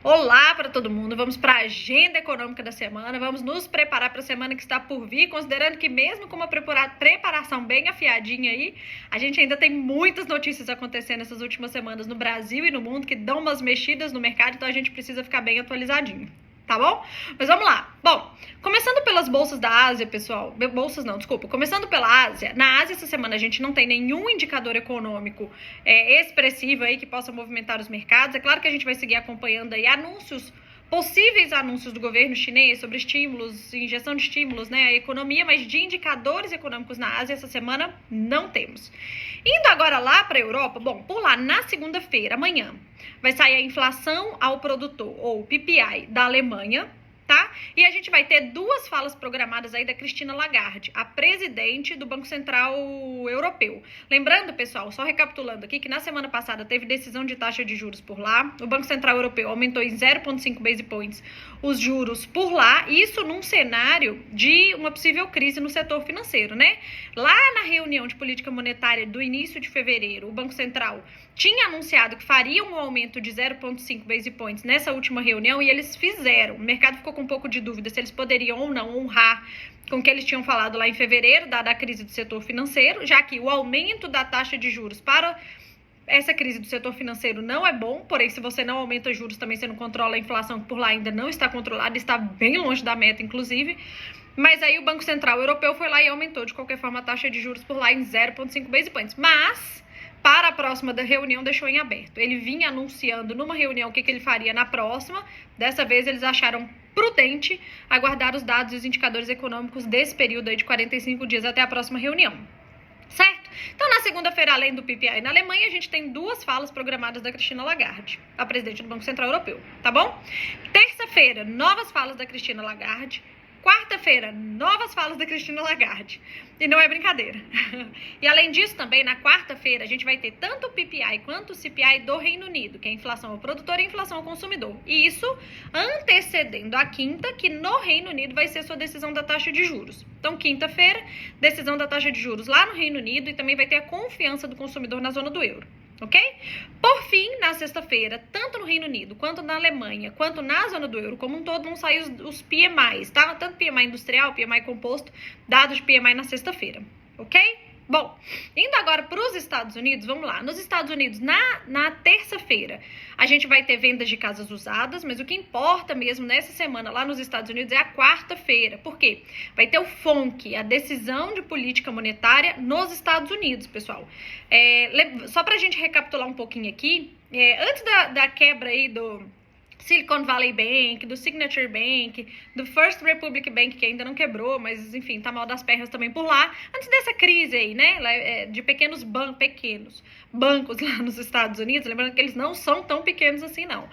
Olá para todo mundo, vamos para a agenda econômica da semana, vamos nos preparar para a semana que está por vir, considerando que mesmo com uma preparação bem afiadinha aí, a gente ainda tem muitas notícias acontecendo essas últimas semanas no Brasil e no mundo que dão umas mexidas no mercado, então a gente precisa ficar bem atualizadinho. Tá bom? Mas vamos lá. Bom, começando pelas bolsas da Ásia, pessoal. Começando pela Ásia. Na Ásia, essa semana, a gente não tem nenhum indicador econômico expressivo aí que possa movimentar os mercados. É claro que a gente vai seguir acompanhando aí possíveis anúncios do governo chinês sobre estímulos, injeção de estímulos, né, à economia, mas de indicadores econômicos na Ásia essa semana não temos. Indo agora lá para a Europa, bom, por lá, na segunda-feira, amanhã, vai sair a inflação ao produtor, ou PPI, da Alemanha, tá? E a gente vai ter duas falas programadas aí da Christine Lagarde, a presidente do Banco Central Europeu. Lembrando, pessoal, só recapitulando aqui, que na semana passada teve decisão de taxa de juros por lá, o Banco Central Europeu aumentou em 0,5 base points os juros por lá, isso num cenário de uma possível crise no setor financeiro, né? Lá na reunião de política monetária do início de fevereiro, o Banco Central tinha anunciado que faria um aumento de 0,5 base points nessa última reunião e eles fizeram. O mercado ficou com um pouco de dúvida se eles poderiam ou não honrar com o que eles tinham falado lá em fevereiro, dada a crise do setor financeiro, já que o aumento da taxa de juros para essa crise do setor financeiro não é bom, porém, se você não aumenta juros, também você não controla a inflação, que por lá ainda não está controlada, está bem longe da meta, inclusive. Mas aí o Banco Central Europeu foi lá e aumentou, de qualquer forma, a taxa de juros por lá em 0,5 base points. Mas para a próxima da reunião deixou em aberto. Ele vinha anunciando numa reunião o que ele faria na próxima. Dessa vez eles acharam prudente aguardar os dados e os indicadores econômicos desse período aí de 45 dias até a próxima reunião. Certo? Então, na segunda-feira, além do PPI na Alemanha, a gente tem duas falas programadas da Christine Lagarde, a presidente do Banco Central Europeu, tá bom? Terça-feira, novas falas da Christine Lagarde. Quarta-feira, novas falas da Christine Lagarde. E não é brincadeira. E além disso, também, na quarta-feira, a gente vai ter tanto o PPI quanto o CPI do Reino Unido, que é a inflação ao produtor e a inflação ao consumidor. E isso antecedendo a quinta, que no Reino Unido vai ser sua decisão da taxa de juros. Então, quinta-feira, decisão da taxa de juros lá no Reino Unido e também vai ter a confiança do consumidor na zona do euro. Ok? Por fim, na sexta-feira, tanto no Reino Unido, quanto na Alemanha, quanto na zona do euro como um todo, vão sair os PMIs, tá? Tanto PMI industrial, PMI composto, dados de PMI na sexta-feira, ok? Bom, indo agora para os Estados Unidos, vamos lá. Nos Estados Unidos, na terça-feira, a gente vai ter vendas de casas usadas, mas o que importa mesmo nessa semana lá nos Estados Unidos é a quarta-feira. Por quê? Vai ter o FONC, a decisão de política monetária nos Estados Unidos, pessoal. Só para a gente recapitular um pouquinho aqui, antes da quebra aí do Silicon Valley Bank, do Signature Bank, do First Republic Bank, que ainda não quebrou, mas, enfim, tá mal das pernas também por lá. Antes dessa crise aí, né, de pequenos bancos lá nos Estados Unidos, lembrando que eles não são tão pequenos assim, não.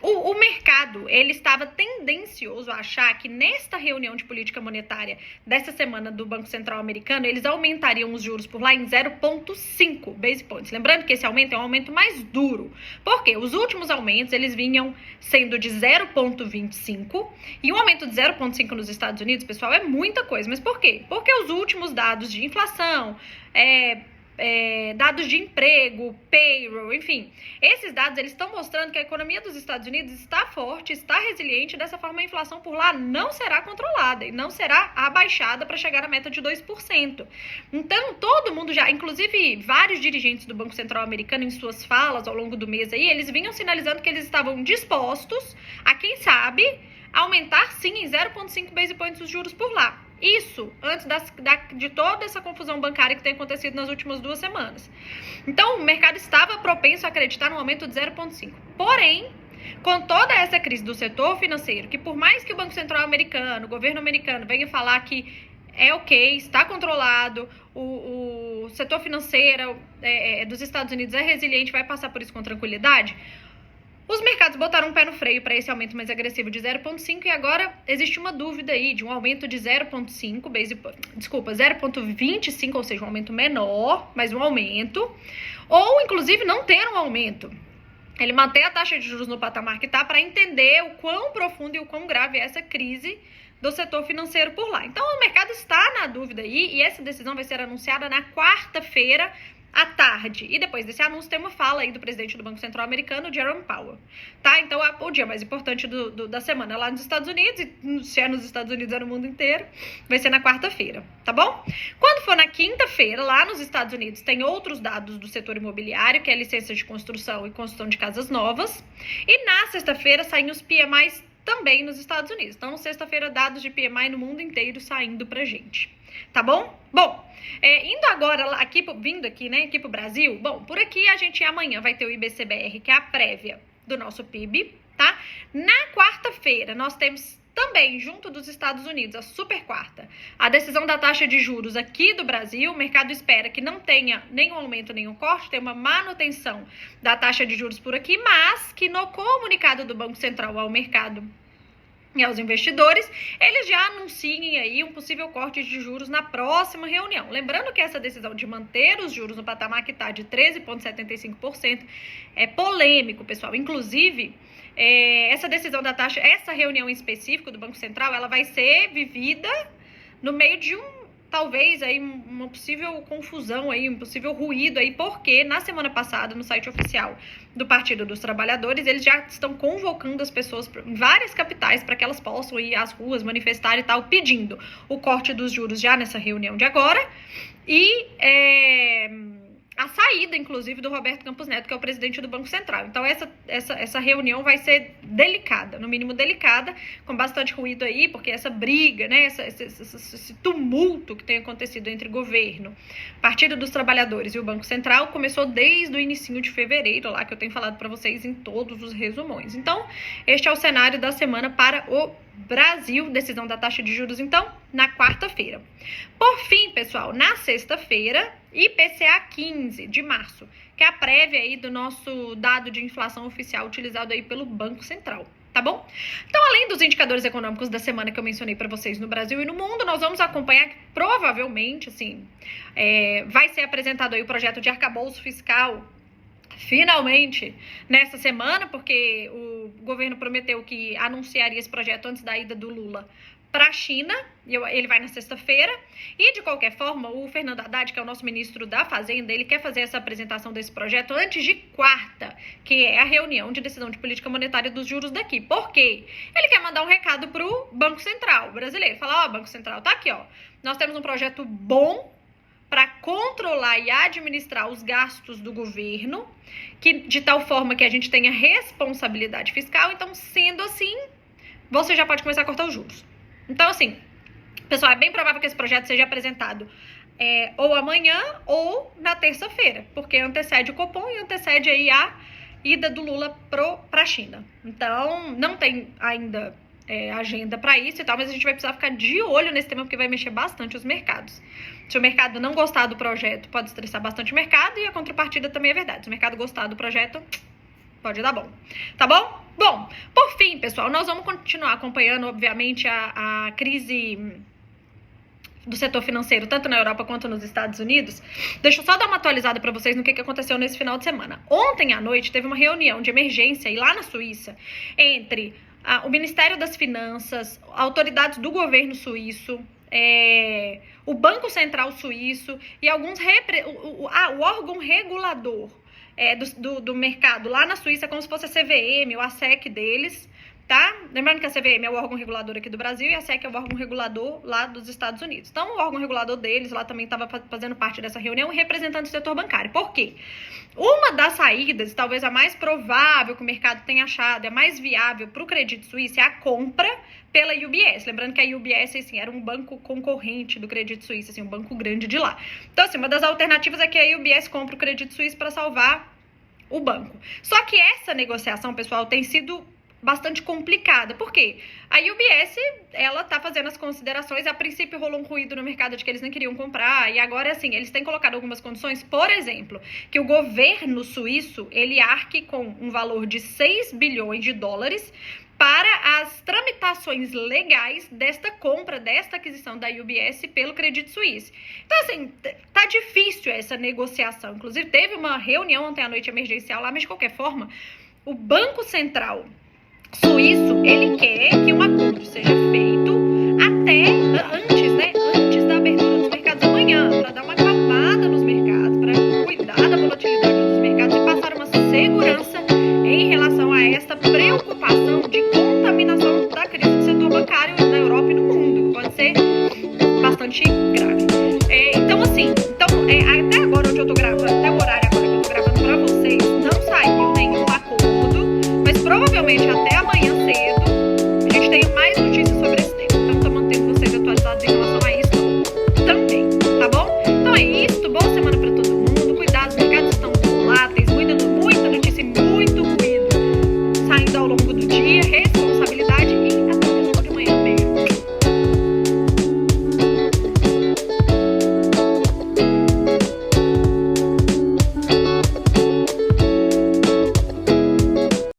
O mercado, ele estava tendencioso a achar que nesta reunião de política monetária dessa semana do Banco Central americano, eles aumentariam os juros por lá em 0,5 base points. Lembrando que esse aumento é um aumento mais duro. Por quê? Os últimos aumentos, eles vinham sendo de 0,25 e um aumento de 0,5 nos Estados Unidos, pessoal, é muita coisa. Mas por quê? Porque os últimos dados de inflação, dados de emprego, payroll, enfim, esses dados eles estão mostrando que a economia dos Estados Unidos está forte, está resiliente, dessa forma a inflação por lá não será controlada e não será abaixada para chegar à meta de 2%. Então, todo mundo já, inclusive vários dirigentes do Banco Central americano em suas falas ao longo do mês aí, eles vinham sinalizando que eles estavam dispostos a, quem sabe, aumentar sim em 0,5 base points os juros por lá. Isso antes de toda essa confusão bancária que tem acontecido nas últimas 2 semanas. Então, o mercado estava propenso a acreditar no aumento de 0,5. Porém, com toda essa crise do setor financeiro, que por mais que o Banco Central americano, o governo americano venha falar que é ok, está controlado, o setor financeiro dos Estados Unidos é resiliente, vai passar por isso com tranquilidade, os mercados botaram um pé no freio para esse aumento mais agressivo de 0,5 e agora existe uma dúvida aí de um aumento de 0,25, ou seja, um aumento menor, mas um aumento, ou inclusive não ter um aumento. Ele mantém a taxa de juros no patamar que está para entender o quão profundo e o quão grave é essa crise do setor financeiro por lá. Então, o mercado está na dúvida aí e essa decisão vai ser anunciada na quarta-feira à tarde. E depois desse anúncio tem uma fala aí do presidente do Banco Central americano, Jerome Powell. Tá? Então, o dia mais importante da semana lá nos Estados Unidos, e se é nos Estados Unidos é no mundo inteiro, vai ser na quarta-feira, tá bom? Quando for na quinta-feira, lá nos Estados Unidos, tem outros dados do setor imobiliário, que é licença de construção e construção de casas novas. E na sexta-feira saem os PMIs também nos Estados Unidos. Então, sexta-feira, dados de PMI no mundo inteiro saindo pra gente. Tá bom? Bom, indo agora vindo aqui, né, aqui pro Brasil, bom, por aqui a gente amanhã vai ter o IBCBR, que é a prévia do nosso PIB, tá? Na quarta-feira, nós temos também, junto dos Estados Unidos, a super quarta, a decisão da taxa de juros aqui do Brasil. O mercado espera que não tenha nenhum aumento, nenhum corte, tenha uma manutenção da taxa de juros por aqui, mas que no comunicado do Banco Central ao mercado e aos investidores, eles já anunciem aí um possível corte de juros na próxima reunião. Lembrando que essa decisão de manter os juros no patamar que está de 13,75% é polêmico, pessoal. Inclusive, essa decisão da taxa, essa reunião em específico do Banco Central, ela vai ser vivida no meio de talvez aí uma possível confusão aí, um possível ruído aí, porque na semana passada, no site oficial do Partido dos Trabalhadores, eles já estão convocando as pessoas em várias capitais para que elas possam ir às ruas manifestar e tal, pedindo o corte dos juros já nessa reunião de agora e a saída, inclusive, do Roberto Campos Neto, que é o presidente do Banco Central. Então, essa reunião vai ser delicada, no mínimo delicada, com bastante ruído aí, porque essa briga, né, esse tumulto que tem acontecido entre governo, Partido dos Trabalhadores e o Banco Central começou desde o inicinho de fevereiro, lá que eu tenho falado para vocês em todos os resumões. Então, este é o cenário da semana para o Brasil, decisão da taxa de juros, então, na quarta-feira. Por fim, pessoal, na sexta-feira, IPCA 15 de março, que é a prévia aí do nosso dado de inflação oficial utilizado aí pelo Banco Central, tá bom? Então, além dos indicadores econômicos da semana que eu mencionei para vocês no Brasil e no mundo, nós vamos acompanhar que provavelmente, assim, vai ser apresentado aí o projeto de arcabouço fiscal finalmente nessa semana, porque o governo prometeu que anunciaria esse projeto antes da ida do Lula para a China, e ele vai na sexta-feira, e de qualquer forma, o Fernando Haddad, que é o nosso ministro da Fazenda, ele quer fazer essa apresentação desse projeto antes de quarta, que é a reunião de decisão de política monetária dos juros daqui. Por quê? Ele quer mandar um recado para o Banco Central brasileiro, falar, Banco Central, tá aqui, nós temos um projeto bom para controlar e administrar os gastos do governo, de tal forma que a gente tenha responsabilidade fiscal. Então, sendo assim, você já pode começar a cortar os juros. Então, assim, pessoal, é bem provável que esse projeto seja apresentado ou amanhã ou na terça-feira, porque antecede o Copom e antecede aí a ida do Lula para a China. Então, não tem ainda agenda para isso e tal, mas a gente vai precisar ficar de olho nesse tema, porque vai mexer bastante os mercados. Se o mercado não gostar do projeto, pode estressar bastante o mercado, e a contrapartida também é verdade. Se o mercado gostar do projeto, pode dar bom. Tá bom? Bom, por fim, pessoal, nós vamos continuar acompanhando, obviamente, a crise do setor financeiro, tanto na Europa quanto nos Estados Unidos. Deixa eu só dar uma atualizada para vocês no que aconteceu nesse final de semana. Ontem à noite teve uma reunião de emergência aí lá na Suíça entre o Ministério das Finanças, autoridades do governo suíço, o Banco Central Suíço e alguns o órgão regulador do mercado lá na Suíça, como se fosse a CVM ou a SEC deles, tá? Lembrando que a CVM é o órgão regulador aqui do Brasil e a SEC é o órgão regulador lá dos Estados Unidos. Então, o órgão regulador deles lá também estava fazendo parte dessa reunião e representando o setor bancário. Por quê? Uma das saídas, talvez a mais provável que o mercado tenha achado, a mais viável para o Credit Suisse, é a compra pela UBS. Lembrando que a UBS, assim, era um banco concorrente do Credit Suisse, assim, um banco grande de lá. Então, assim, uma das alternativas é que a UBS compra o Credit Suisse para salvar o banco. Só que essa negociação, pessoal, tem sido bastante complicada. Por quê? A UBS, ela tá fazendo as considerações, a princípio rolou um ruído no mercado de que eles não queriam comprar, e agora, assim, eles têm colocado algumas condições, por exemplo, que o governo suíço, ele arque com um valor de 6 bilhões de dólares para as tramitações legais desta compra, desta aquisição da UBS pelo Credit Suisse. Então, assim, tá difícil essa negociação. Inclusive, teve uma reunião ontem à noite emergencial lá, mas de qualquer forma, o Banco Central Suíço, ele quer que um acordo seja feito antes da abertura dos mercados amanhã, para dar uma acalmada nos mercados, para cuidar segurança em relação a esta preocupação de contaminação da crise do setor bancário na Europa e no mundo, que pode ser bastante grave. Então, até agora onde eu tô gravando, até o horário agora que eu tô gravando pra vocês, não saiu nenhum acordo, mas provavelmente até amanhã